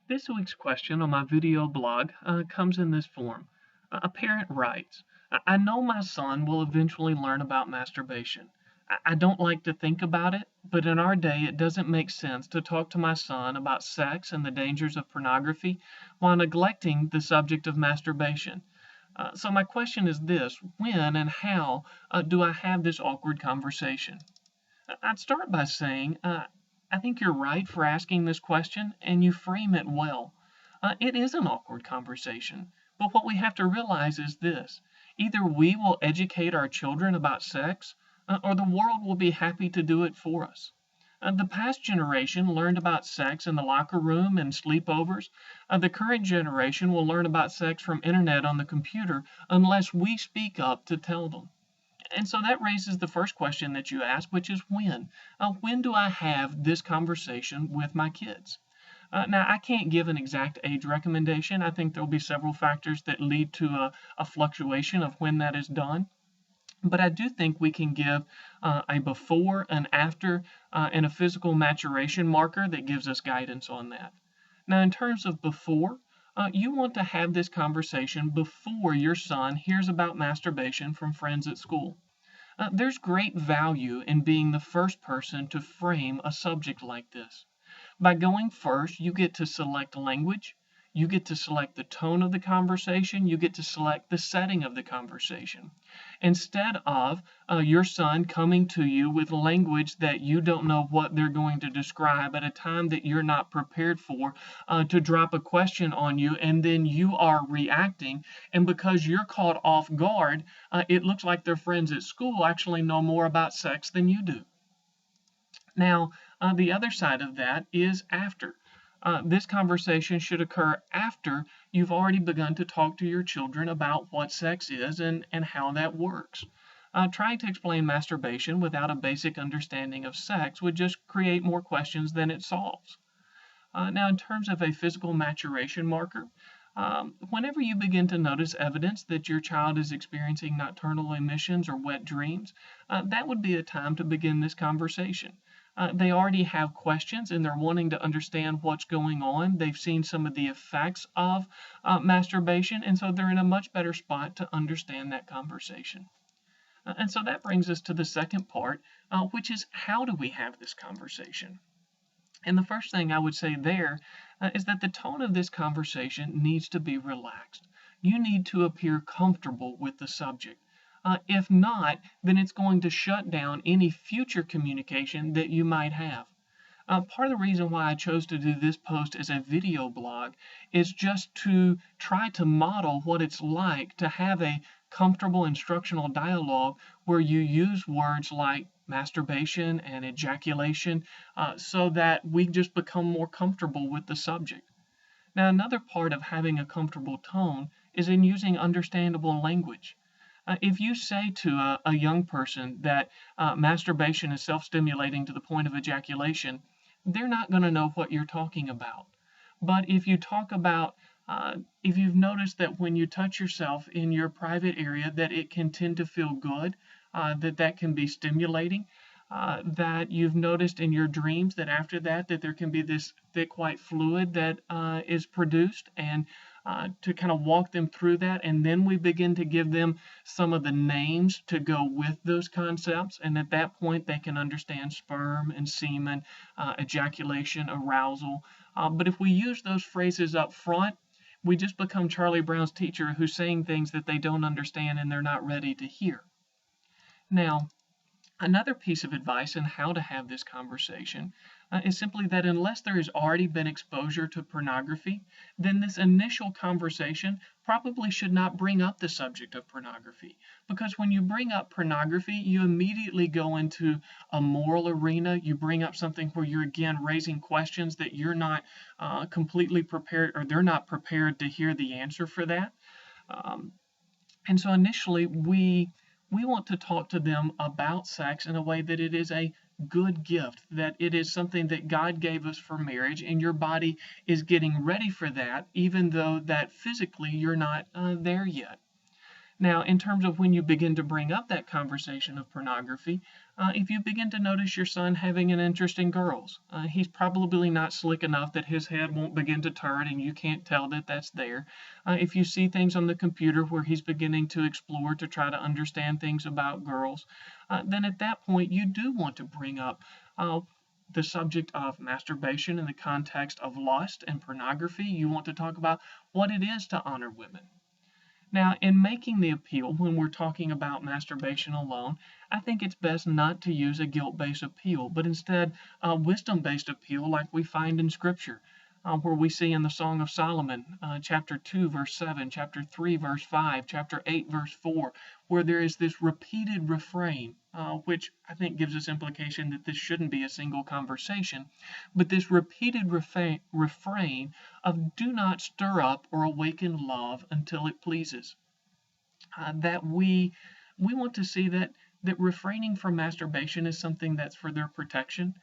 This week's question on my video blog comes in this form. A parent writes, I know my son will eventually learn about masturbation. I don't like to think about it, but in our day it doesn't make sense to talk to my son about sex and the dangers of pornography while neglecting the subject of masturbation. So my question is this: when and how do I have this awkward conversation? I'd start by saying, I think you're right for asking this question, and you frame it well. It is an awkward conversation, but what we have to realize is this: either we will educate our children about sex, or the world will be happy to do it for us. The past generation learned about sex in the locker room and sleepovers. The current generation will learn about sex from internet on the computer unless we speak up to tell them. And so that raises the first question that you ask, which is when? When do I have this conversation with my kids? Now, I can't give an exact age recommendation. I think there'll be several factors that lead to a fluctuation of when that is done. But I do think we can give a before, an after, and a physical maturation marker that gives us guidance on that. Now, in terms of before, you want to have this conversation before your son hears about masturbation from friends at school. There's great value in being the first person to frame a subject like this. By going first, you get to select language, you get to select the tone of the conversation, you get to select the setting of the conversation. Instead of your son coming to you with language that you don't know what they're going to describe at a time that you're not prepared for, to drop a question on you, and then you are reacting, and because you're caught off guard, it looks like their friends at school actually know more about sex than you do. Now, the other side of that is after. This conversation should occur after you've already begun to talk to your children about what sex is and how that works. Trying to explain masturbation without a basic understanding of sex would just create more questions than it solves. Now, in terms of a physical maturation marker, whenever you begin to notice evidence that your child is experiencing nocturnal emissions or wet dreams, that would be a time to begin this conversation. They already have questions and they're wanting to understand what's going on. They've seen some of the effects of masturbation, and so they're in a much better spot to understand that conversation. And so that brings us to the second part, which is how do we have this conversation? And the first thing I would say there is that the tone of this conversation needs to be relaxed. You need to appear comfortable with the subject. If not, then it's going to shut down any future communication that you might have. Part of the reason why I chose to do this post as a video blog is just to try to model what it's like to have a comfortable instructional dialogue where you use words like masturbation and ejaculation, so that we just become more comfortable with the subject. Now, another part of having a comfortable tone is in using understandable language. If you say to a young person that masturbation is self-stimulating to the point of ejaculation, they're not going to know what you're talking about. But if you talk about, if you've noticed that when you touch yourself in your private area, that it can tend to feel good, that can be stimulating, that you've noticed in your dreams that after that there can be this thick white fluid that is produced, and to kind of walk them through that, and then we begin to give them some of the names to go with those concepts, and at that point they can understand sperm and semen, ejaculation, arousal. But if we use those phrases up front, we just become Charlie Brown's teacher who's saying things that they don't understand and they're not ready to hear. Now, another piece of advice on how to have this conversation is simply that unless there has already been exposure to pornography, then this initial conversation probably should not bring up the subject of pornography. Because when you bring up pornography, you immediately go into a moral arena. You bring up something where you're again raising questions that you're not completely prepared, or they're not prepared to hear the answer for that. And so initially we want to talk to them about sex in a way that it is a good gift, that it is something that God gave us for marriage, and your body is getting ready for that, even though that physically you're not there yet. Now, in terms of when you begin to bring up that conversation of pornography, If you begin to notice your son having an interest in girls, he's probably not slick enough that his head won't begin to turn and you can't tell that that's there. If you see things on the computer where he's beginning to explore to try to understand things about girls, then at that point you do want to bring up the subject of masturbation in the context of lust and pornography. You want to talk about what it is to honor women. Now, in making the appeal, when we're talking about masturbation alone, I think it's best not to use a guilt based appeal, but instead a wisdom based appeal like we find in Scripture, where we see in the Song of Solomon, chapter 2, verse 7, chapter 3, verse 5, chapter 8, verse 4, where there is this repeated refrain, which I think gives us implication that this shouldn't be a single conversation, but this repeated refrain of do not stir up or awaken love until it pleases. That we want to see that refraining from masturbation is something that's for their protection.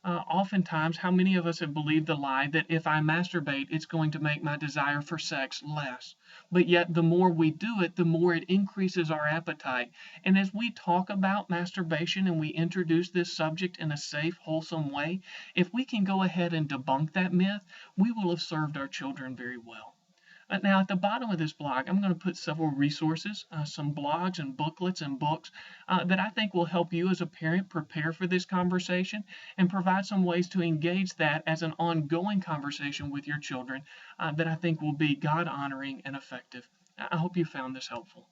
Oftentimes, how many of us have believed the lie that if I masturbate, it's going to make my desire for sex less? But yet, the more we do it, the more it increases our appetite. And as we talk about masturbation and we introduce this subject in a safe, wholesome way, if we can go ahead and debunk that myth, we will have served our children very well. Now, at the bottom of this blog, I'm going to put several resources, some blogs and booklets and books that I think will help you as a parent prepare for this conversation and provide some ways to engage that as an ongoing conversation with your children that I think will be God honoring and effective. I hope you found this helpful.